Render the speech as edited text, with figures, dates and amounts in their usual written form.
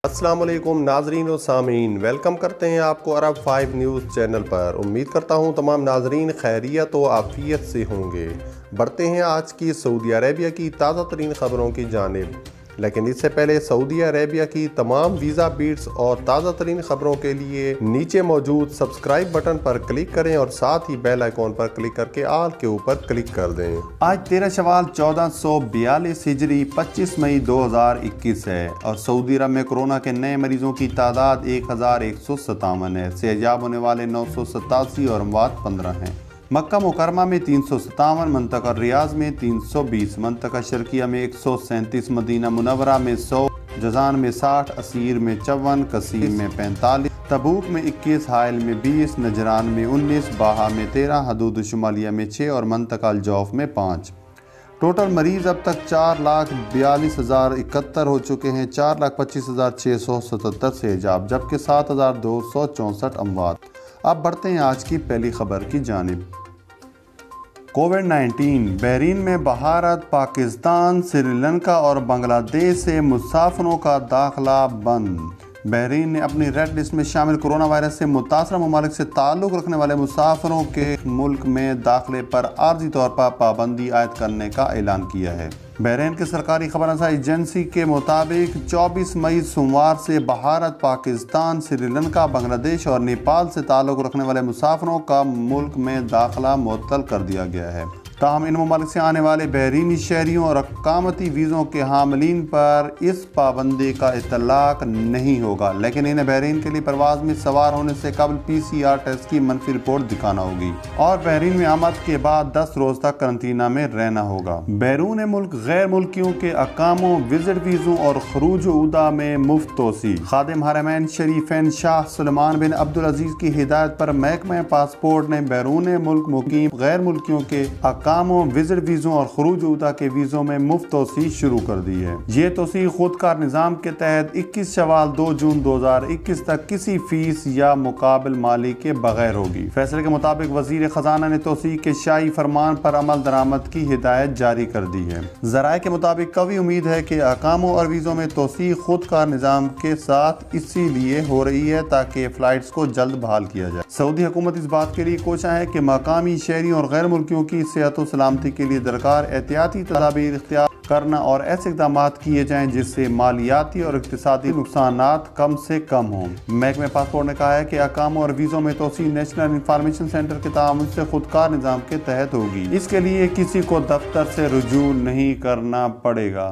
السلام علیکم ناظرین و سامعین، ویلکم کرتے ہیں آپ کو عرب 5 نیوز چینل پر۔ امید کرتا ہوں تمام ناظرین خیریت و عافیت سے ہوں گے۔ بڑھتے ہیں آج کی سعودی عربیہ کی تازہ ترین خبروں کی جانب، لیکن اس سے پہلے سعودی عربیہ کی تمام ویزا بیٹس اور تازہ ترین خبروں کے لیے نیچے موجود سبسکرائب بٹن پر کلک کریں اور ساتھ ہی بیل آئیکن پر کلک کر کے آل کے اوپر کلک کر دیں۔ آج 13 شوال 1442 ہجری 25 مئی 2021 ہے اور سعودی عرب میں کورونا کے نئے مریضوں کی تعداد 1157 ہے۔ صحتیاب ہونے والے 987 اور اموات 15 ہیں۔ مکہ مکرمہ میں 357، منطقہ ریاض میں 320، منطقہ شرقیہ میں 137، مدینہ منورہ میں 100، جازان میں 60، اسیر میں 54، کثیر میں 45، تبوک میں 21، حائل میں 20، نجران میں 19، باہا میں 13، حدود شمالیہ میں 6 اور منطقہ الجوف میں 5۔ ٹوٹل مریض اب تک 4,42,071 ہو چکے ہیں، 4,25,677 صحتیاب جبکہ 7,264 اموات۔ اب بڑھتے ہیں آج کی پہلی خبر کی جانب۔ کووڈ-19 بحرین میں بھارت، پاکستان، سری لنکا اور بنگلہ دیش سے مسافروں کا داخلہ بند۔ بحرین نے اپنی ریڈ لسٹ میں شامل کورونا وائرس سے متاثرہ ممالک سے تعلق رکھنے والے مسافروں کے ملک میں داخلے پر عارضی طور پر پابندی عائد کرنے کا اعلان کیا ہے۔ بحرین کے سرکاری خبر رساں ایجنسی کے مطابق 24 مئی سوموار سے بھارت، پاکستان، سری لنکا، بنگلہ دیش اور نیپال سے تعلق رکھنے والے مسافروں کا ملک میں داخلہ معطل کر دیا گیا ہے۔ تاہم ان ممالک سے آنے والے بحرینی شہریوں اور اقامتی ویزوں کے حاملین پر اس پابندی کا اطلاق نہیں ہوگا، لیکن انہیں بحرین کے لیے پرواز میں سوار ہونے سے قبل PCR ٹیسٹ کی منفی رپورٹ دکھانا ہوگی اور بحرین میں آمد کے بعد 10 روز تک قرنطینہ میں رہنا ہوگا۔ بیرون ملک غیر ملکیوں کے اقاموں، وزٹ ویزوں اور خروج و عودہ میں مفت توسیع۔ خادم حرمین شریفین شاہ سلمان بن عبدالعزیز کی ہدایت پر محکمہ پاسپورٹ نے بیرون ملک مقیم غیر ملکیوں کے اقاموں، وزٹ ویزوں اور خروج و عودہ کے ویزوں میں مفت توسیع شروع کر دی ہے۔ یہ توسیع خود کار نظام کے تحت 21 شوال 2 جون 2021 تک کسی فیس یا مقابل مالی کے بغیر ہوگی۔ فیصلے کے مطابق وزیر خزانہ نے توسیع کے شاہی فرمان پر عمل درآمد کی ہدایت جاری کر دی ہے۔ ذرائع کے مطابق قوی امید ہے کہ اقاموں اور ویزوں میں توسیع خود کار نظام کے ساتھ اسی لیے ہو رہی ہے تاکہ فلائٹس کو جلد بحال کیا جائے۔ سعودی حکومت اس بات کے لیے کوشاں ہے کہ مقامی شہریوں اور غیر ملکیوں کی صحت و سلامتی کے لیے درکار احتیاطی تدابیر اختیار کرنا اور ایسے اقدامات کیے جائیں جس سے مالیاتی اور اقتصادی نقصانات کم سے کم ہوں۔ محکمہ پاسپورٹ نے کہا ہے کہ اقاموں اور ویزوں میں توسیع نیشنل انفارمیشن سینٹر کے تعاون سے خود کار نظام کے تحت ہوگی۔ اس کے لیے کسی کو دفتر سے رجوع نہیں کرنا پڑے گا۔